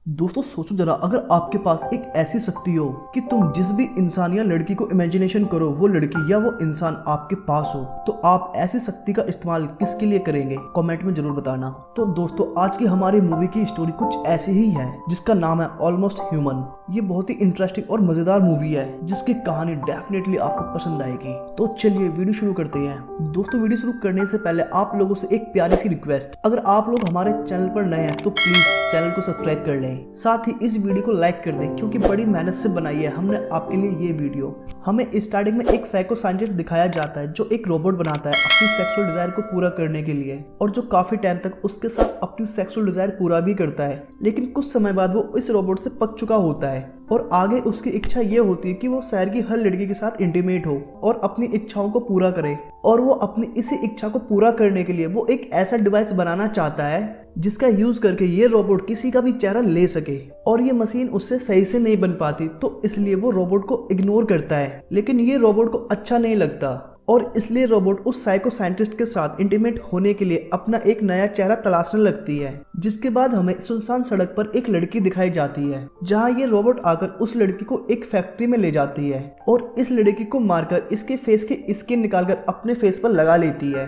दोस्तों सोचो जरा, अगर आपके पास एक ऐसी शक्ति हो कि तुम जिस भी इंसान या लड़की को इमेजिनेशन करो वो लड़की या वो इंसान आपके पास हो, तो आप ऐसी शक्ति का इस्तेमाल किसके लिए करेंगे? कमेंट में जरूर बताना। तो दोस्तों आज की हमारी मूवी की स्टोरी कुछ ऐसी ही है जिसका नाम है ऑलमोस्ट ह्यूमन। ये बहुत ही इंटरेस्टिंग और मजेदार मूवी है जिसकी कहानी डेफिनेटली आपको पसंद आएगी। तो चलिए वीडियो शुरू करते हैं। दोस्तों वीडियो शुरू करने से पहले आप लोगों से एक प्यारी सी रिक्वेस्ट, अगर आप लोग हमारे चैनल पर नए हैं तो प्लीज चैनल को सब्सक्राइब कर लें, साथ ही इस वीडियो को लाइक कर दें क्योंकि बड़ी मेहनत से बनाई है हमने आपके लिए ये वीडियो। हमें स्टार्टिंग में एक साइको साइंटिस्ट दिखाया जाता है जो एक रोबोट बनाता है अपनी सेक्सुअल डिजायर को पूरा करने के लिए, और जो काफी टाइम तक उसके साथ अपनी सेक्सुअल डिजायर पूरा भी करता है। लेकिन कुछ समय बाद वो इस रोबोट से पक चुका होता है और आगे उसकी इच्छा ये होती है कि वो शहर की हर लड़की के साथ इंटीमेट हो और अपनी इच्छाओं को पूरा करे। और वो अपनी इसी इच्छा को पूरा करने के लिए वो एक ऐसा डिवाइस बनाना चाहता है जिसका यूज करके ये रोबोट किसी का भी चेहरा ले सके, और ये मशीन उससे सही से नहीं बन पाती, तो इसलिए वो रोबोट को इग्नोर करता है। लेकिन ये रोबोट को अच्छा नहीं लगता और इसलिए रोबोट उस साइको साइंटिस्ट के साथ इंटीमेट होने के लिए अपना एक नया चेहरा तलाशने लगती है। जिसके बाद हमें सुनसान सड़क पर एक लड़की दिखाई जाती है जहां ये रोबोट आकर उस लड़की को एक फैक्ट्री में ले जाती है और इस लड़की को मारकर इसके फेस की स्किन निकालकर अपने फेस पर लगा लेती है।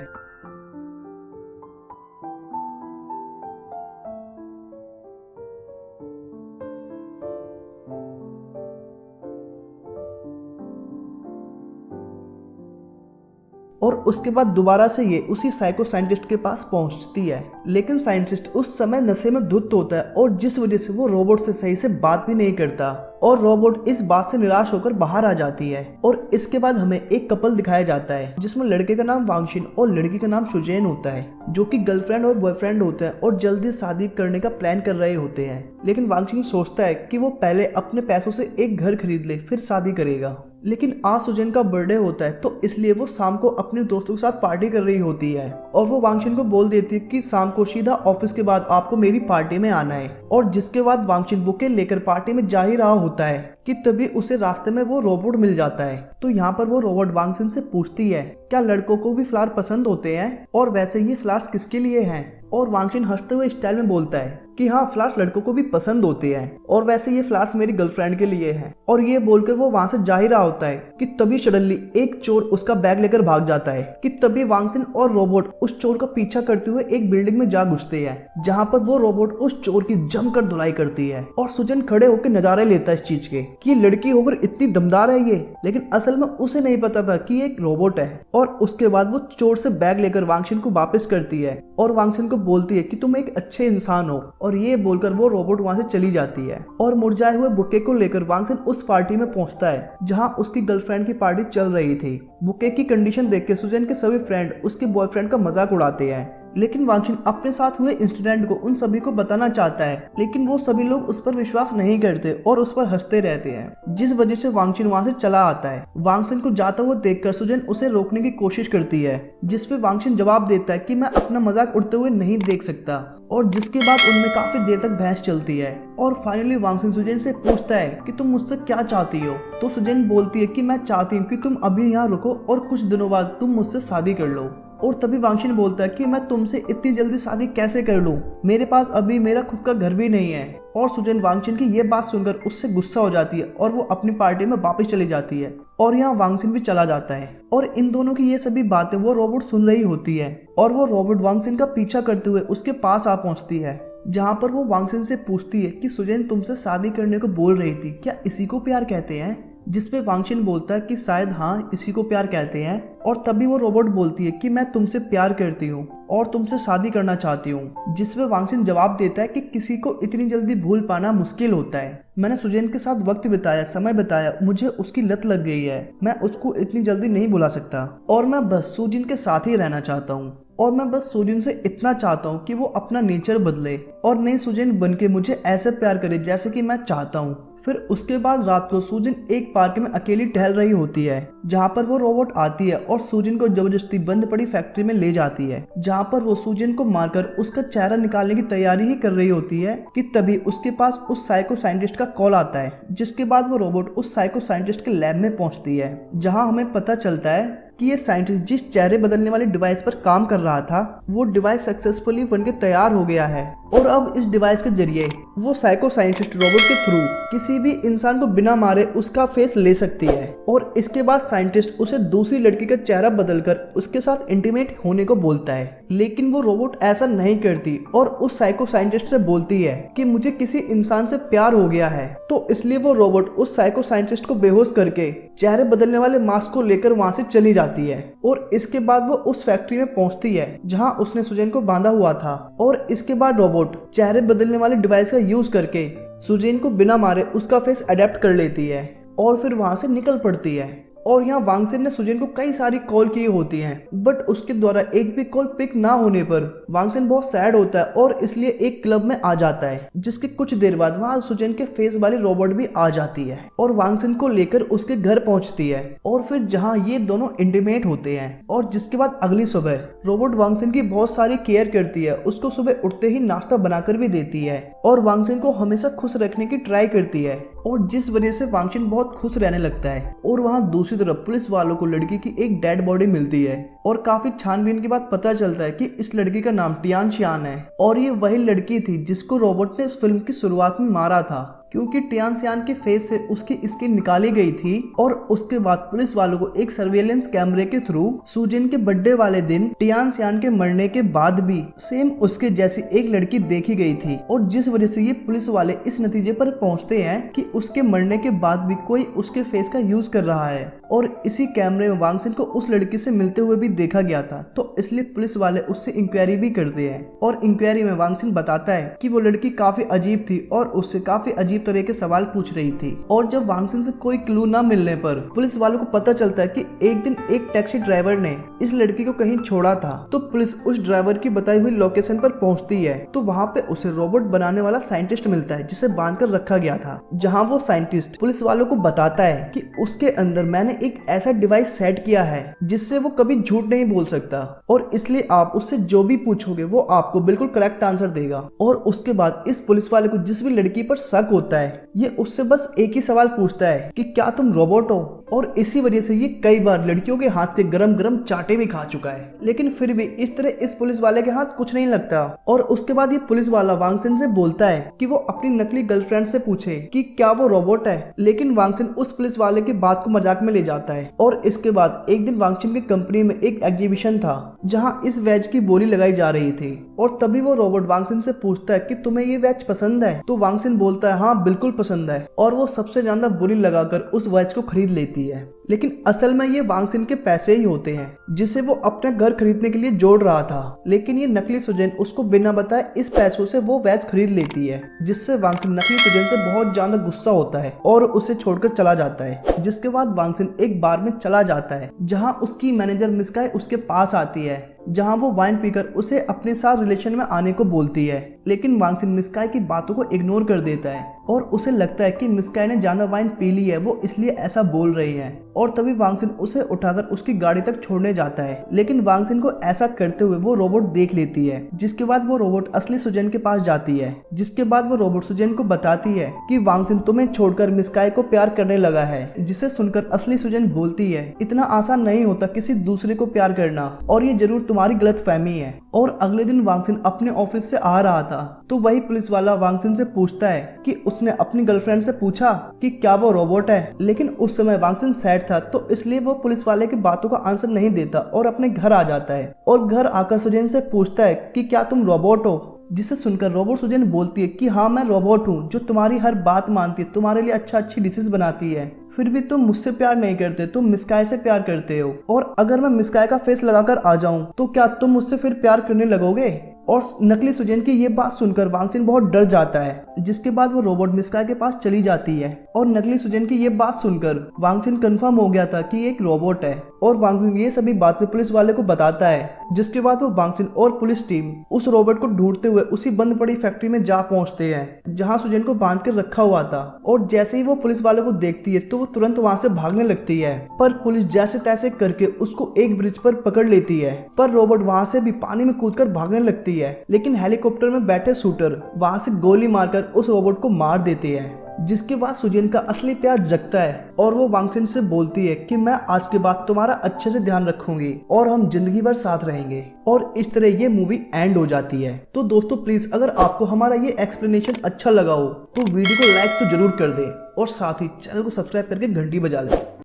और उसके बाद दोबारा से ये उसी साइको साइंटिस्ट के पास पहुंचती है, लेकिन साइंटिस्ट उस समय नशे में धुत होता है और जिस वजह से वो रोबोट से सही से बात भी नहीं करता और रोबोट इस बात से निराश होकर बाहर आ जाती है। और इसके बाद हमें एक कपल दिखाया जाता है जिसमें लड़के का नाम वांगशिन और लड़की का नाम सुजेन होता है, जो कि गर्लफ्रेंड और बॉयफ्रेंड होते हैं और जल्दी शादी करने का प्लान कर रहे होते हैं। लेकिन वांगशिन सोचता है कि वो पहले अपने पैसों से एक घर खरीद ले फिर शादी करेगा। लेकिन आज सुजेन का बर्थडे होता है तो इसलिए वो शाम को अपने दोस्तों के साथ पार्टी कर रही होती है और वो वांगशिन को बोल देती है कि शाम को सीधा ऑफिस के बाद आपको मेरी पार्टी में आना है। और जिसके बाद वांगशिन बुके लेकर पार्टी में जा ही रहा होता है कि तभी उसे रास्ते में वो रोबोट मिल जाता है। तो यहाँ पर वो रोबोट वांगशिन से पूछती है क्या लड़कों को भी फ्लावर पसंद होते हैं और वैसे ये फ्लावर्स किसके लिए हैं? और वांगशिन हंसते हुए स्टाइल में बोलता है कि हाँ, फ्लावर्स लड़कों को भी पसंद होते हैं और वैसे ये फ्लावर्स मेरी गर्लफ्रेंड के लिए हैं। और ये बोलकर वो वहां से जा ही रहा होता है कि तभी सडनली एक चोर उसका बैग लेकर भाग जाता है कि तभी वांगशिन और रोबोट उस चोर का पीछा करते हुए एक बिल्डिंग में जा घुसते हैं जहां पर वो रोबोट उस चोर की जमकर धुलाई करती है। और सुजन खड़े होकर नजारे लेता है इस चीज के कि लड़की होकर इतनी दमदार है ये, लेकिन असल में उसे नहीं पता था कि ये एक रोबोट है। और उसके बाद वो चोर से बैग लेकर वांगशिन को वापस करती है और वांगशिन को बोलती है कि तुम एक अच्छे इंसान हो, और ये बोलकर वो रोबोट वहां से चली जाती है। और मुरझाए हुए बुके को लेकर वांगशिन उस पार्टी में पहुंचता है जहां उसकी गर्लफ्रेंड की पार्टी चल रही थी। बुके की कंडीशन देख के सुजन के सभी फ्रेंड उसके बॉयफ्रेंड का मजाक उड़ाते हैं, लेकिन वांगशिन अपने साथ हुए इंसिडेंट को उन सभी को बताना चाहता है, लेकिन वो सभी लोग उस पर विश्वास नहीं करते और उस पर हंसते रहते हैं, जिस वजह से वांगशिन वहां से चला आता है। वांगशिन को जाता हुआ देखकर सुजन उसे रोकने की कोशिश करती है, जिसपे वांगशिन जवाब देता है कि मैं अपना मजाक उड़ते हुए नहीं देख सकता। और जिसके बाद उनमें काफी देर तक बहस चलती है और फाइनली वांगशिन सुजन से पूछता है कि तुम मुझसे क्या चाहती हो? तो सुजन बोलती है कि मैं चाहती हूँ कि तुम अभी यहाँ रुको और कुछ दिनों बाद तुम मुझसे शादी कर लो। और तभी वांगशिन बोलता है कि मैं तुमसे इतनी जल्दी शादी कैसे कर लूं? मेरे पास अभी मेरा खुद का घर भी नहीं है। और सुजन वांगशिन की ये बात सुनकर उससे गुस्सा हो जाती है और वो अपनी पार्टी में वापस चली जाती है और यहाँ वांगशिन भी चला जाता है। और इन दोनों की ये सभी बातें वो रोबोट सुन रही होती है और वो रोबोट वांगशिन का पीछा करते हुए उसके पास आ पहुंचती है, जहाँ पर वो वांगशिन से पूछती है कि सुजन तुमसे शादी करने को बोल रही थी, क्या इसी को प्यार कहते हैं? जिसपे वांगशिन बोलता है कि शायद हाँ, इसी को प्यार कहते हैं। और तभी वो रोबोट बोलती है कि मैं तुमसे प्यार करती हूँ और तुमसे शादी करना चाहती हूँ। जिसपे वांगशिन जवाब देता है कि किसी को इतनी जल्दी भूल पाना मुश्किल होता है। मैंने सुजैन के साथ वक्त बिताया, समय बिताया, मुझे उसकी लत लग गई है। मैं उसको इतनी जल्दी नहीं भुला सकता और मैं बस सुजैन के साथ ही रहना चाहता हूँ। और मैं बस सुजैन से इतना चाहता हूँ कि वो अपना नेचर बदले और नई सुजैन बनके मुझे ऐसे प्यार करे जैसे कि मैं चाहता हूँ। फिर उसके बाद रात को सुजैन एक पार्क में अकेली टहल रही होती है, जहाँ पर वो रोबोट आती है और सुजैन को जबरदस्ती बंद पड़ी फैक्ट्री में ले जाती है, जहाँ पर वो सुजैन को मारकर उसका चेहरा निकालने की तैयारी ही कर रही होती है कि तभी उसके पास उस साइको साइंटिस्ट का कॉल आता है। जिसके बाद वो रोबोट उस साइको साइंटिस्ट के लैब में पहुंचती है, जहाँ हमें पता चलता है कि ये साइंटिस्ट जिस चेहरे बदलने वाले डिवाइस पर काम कर रहा था वो डिवाइस सक्सेसफुली बनके तैयार हो गया है और अब इस डिवाइस के जरिए वो साइको साइंटिस्ट रोबोट के थ्रू किसी भी इंसान को बिना मारे उसका फेस ले सकती है और इसके बाद साइंटिस्ट उसे दूसरी लड़की का चेहरा बदलकर उसके साथ इंटीमेट होने को बोलता है। लेकिन वो रोबोट ऐसा नहीं करती और उस साइको साइंटिस्ट से बोलती है कि मुझे किसी इंसान से प्यार हो गया है। तो इसलिए वो रोबोट उस साइको साइंटिस्ट को बेहोश करके चेहरे बदलने वाले मास्क को लेकर वहां से चली जाती है और इसके बाद वो उस फैक्ट्री में पहुंचती है जहां उसने सुजैन को बांधा हुआ था और इसके बाद रोबोट चेहरे बदलने वाले डिवाइस का यूज करके सुजैन को बिना मारे उसका फेस अडेप्ट कर लेती है और फिर वहां से निकल पड़ती है। और यहाँ वांग सिन ने सुजैन को कई सारी कॉल की होती हैं, बट उसके द्वारा एक भी कॉल पिक ना होने पर वांग सिन बहुत सैड होता है और इसलिए एक क्लब में आ जाता है, जिसके कुछ देर बाद वहाँ सुजैन के फेस वाली रोबोट भी आ जाती है और वांग सिन को लेकर उसके घर पहुंचती है और फिर जहाँ ये दोनों इंटीमेट होते हैं। और जिसके बाद अगली सुबह रोबोट वांग सिन की बहुत सारी केयर करती है, उसको सुबह उठते ही नाश्ता बनाकर भी देती है और वांग सिन को हमेशा खुश रखने की ट्राई करती है और जिस वजह से वांग सिन बहुत खुश रहने लगता है। और वहाँ दूसरी तरफ पुलिस वालों को लड़की की एक डेड बॉडी मिलती है और काफी छानबीन के बाद पता चलता है कि इस लड़की का नाम टियान शियान है और ये वही लड़की थी जिसको रोबोट ने फिल्म की शुरुआत में मारा था, क्योंकि टियान शियान के फेस से उसकी स्किन निकाली गई थी। और उसके बाद पुलिस वालों को एक सर्वेलेंस कैमरे के थ्रू सुजैन के बर्थडे वाले दिन टियान शियान के मरने के बाद भी सेम उसके जैसी एक लड़की देखी गई थी और जिस वजह से ये पुलिस वाले इस नतीजे पर पहुंचते हैं कि उसके मरने के बाद भी कोई उसके फेस का यूज कर रहा है। और इसी कैमरे में वांग सिन को उस लड़की से मिलते हुए भी देखा गया था, तो इसलिए पुलिस वाले उससे इंक्वायरी भी करते हैं और इंक्वायरी में वांग सिन बताता है कि वो लड़की काफी अजीब थी और उससे काफी अजीब तरह के सवाल पूछ रही थी। और जब वांग सिन से कोई क्लू ना मिलने पर पुलिस वालों को पता चलता है कि एक दिन एक टैक्सी ड्राइवर ने इस लड़की को कहीं छोड़ा था, तो पुलिस उस ड्राइवर की बताई हुई लोकेशन पर पहुंचती है। तो वहाँ पे उसे रोबोट बनाने वाला साइंटिस्ट मिलता है जिसे बांध कर रखा गया था, जहाँ वो साइंटिस्ट पुलिस वालों को बताता है कि उसके अंदर मैंने एक ऐसा डिवाइस सेट किया है जिससे वो कभी झूठ नहीं बोल सकता और इसलिए आप उससे जो भी पूछोगे वो आपको बिल्कुल करेक्ट आंसर देगा। और उसके बाद इस पुलिस वाले को जिस भी लड़की पर शक होता है ये उससे बस एक ही सवाल पूछता है कि क्या तुम रोबोट हो, और इसी वजह से ये कई बार लड़कियों के हाथ के गरम गरम चाटे भी खा चुका है। लेकिन फिर भी इस तरह इस पुलिस वाले के हाथ कुछ नहीं लगता। और उसके बाद ये पुलिस वाला वांग सिन से बोलता है कि वो अपनी नकली गर्लफ्रेंड से पूछे कि क्या वो रोबोट है, लेकिन वांग सिन उस पुलिस वाले की बात को मजाक में ले जाता है। और इसके बाद एक दिन वांग सिन की कंपनी में एक एग्जीबिशन था जहाँ इस वेज की बोली लगाई जा रही थी और तभी वो रोबोट वांग सिन से पूछता है कि तुम्हें ये वेज पसंद है, तो वांग सिन बोलता है हाँ बिल्कुल पसंद है और वो सबसे ज्यादा बोली लगाकर उस वेज को खरीद लेती है। लेकिन असल में ये वांग सिन के पैसे ही होते हैं जिसे वो अपने घर खरीदने के लिए जोड़ रहा था, लेकिन ये नकली सुजैन उसको बिना बताए इस पैसों से वो वेज खरीद लेती है, जिससे वांग सिन नकली सुजैन से बहुत ज्यादा गुस्सा होता है और उसे छोड़कर चला जाता है। जिसके बाद वांग सिन एक बार में चला जाता है जहाँ उसकी मैनेजर मिस्काई उसके पास आती है, जहां वो वाइन पीकर उसे अपने साथ रिलेशन में आने को बोलती है। लेकिन वांग सिन मिस्काई की बातों को इग्नोर कर देता है और उसे लगता है कि मिस्काई ने ज्यादा वाइन पी ली है, वो इसलिए ऐसा बोल रही है। और तभी वांग सिन उसे उठाकर उसकी गाड़ी तक छोड़ने जाता है, लेकिन वांग सिन को ऐसा करते हुए वो रोबोट देख लेती है। जिसके बाद वो रोबोट असली सुजैन के पास जाती है, जिसके बाद वो रोबोट सुजैन को बताती है कि वांग सिन तुम्हें छोड़कर मिस्काई को प्यार करने लगा है। जिसे सुनकर असली सुजैन बोलती है इतना आसान नहीं होता किसी दूसरे को प्यार करना और ये जरूर तुम्हारी गलतफहमी है। और अगले दिन वांग सिन अपने ऑफिस से आ रहा था तो वही पुलिस वाला वांग सिन से पूछता है कि उसने अपनी गर्लफ्रेंड से पूछा कि क्या वो रोबोट है, लेकिन उस समय वांग सिन सैड था तो इसलिए वो पुलिस वाले की बातों का आंसर नहीं देता और अपने घर आ जाता है और घर आकर सुजैन से पूछता है कि क्या तुम रोबोट हो। जिसे सुनकर रोबोट सुजैन बोलती है कि हाँ मैं रोबोट हूँ जो तुम्हारी हर बात मानती है, तुम्हारे लिए अच्छी डिशेस बनाती है, फिर भी तुम मुझसे प्यार नहीं करते, तुम मिस्काई से प्यार करते हो। और अगर मैं मिस्काई का फेस लगाकर आ जाऊं तो क्या तुम मुझसे फिर प्यार करने लगोगे। और नकली सुजैन की ये बात सुनकर वांग सिन बहुत डर जाता है। जिसके बाद वो रोबोट मिस्काई के पास चली जाती है और नकली सुजैन की ये बात सुनकर वांग सिन कंफर्म हो गया था कि ये एक रोबोट है और वांग सिन ये सभी बातें पुलिस वाले को बताता है। जिसके बाद वो वांग सिन और पुलिस टीम उस रोबोट को ढूंढते हुए उसी बंद पड़ी फैक्ट्री में जा पहुंचते हैं जहां सुजैन को बांध कर रखा हुआ था। और जैसे ही वो पुलिस वाले को देखती है तो वो तुरंत वहां से भागने लगती है, पर पुलिस जैसे तैसे करके उसको एक ब्रिज पर पकड़ लेती है। पर रोबोट वहां से भी पानी में कूदकर भागने लगती है, लेकिन हेलीकॉप्टर में बैठे शूटर वहां से गोली मारकर उस रोबोट को मार देते हैं। जिसके बाद सुजेन का असली प्यार जगता है और वो वांगसिन से बोलती है कि मैं आज के बाद तुम्हारा अच्छे से ध्यान रखूंगी और हम जिंदगी भर साथ रहेंगे। और इस तरह ये मूवी एंड हो जाती है। तो दोस्तों प्लीज अगर आपको हमारा ये एक्सप्लेनेशन अच्छा लगा हो तो वीडियो को लाइक तो जरूर कर दें और साथ ही चैनल को सब्सक्राइब करके घंटी बजा लें।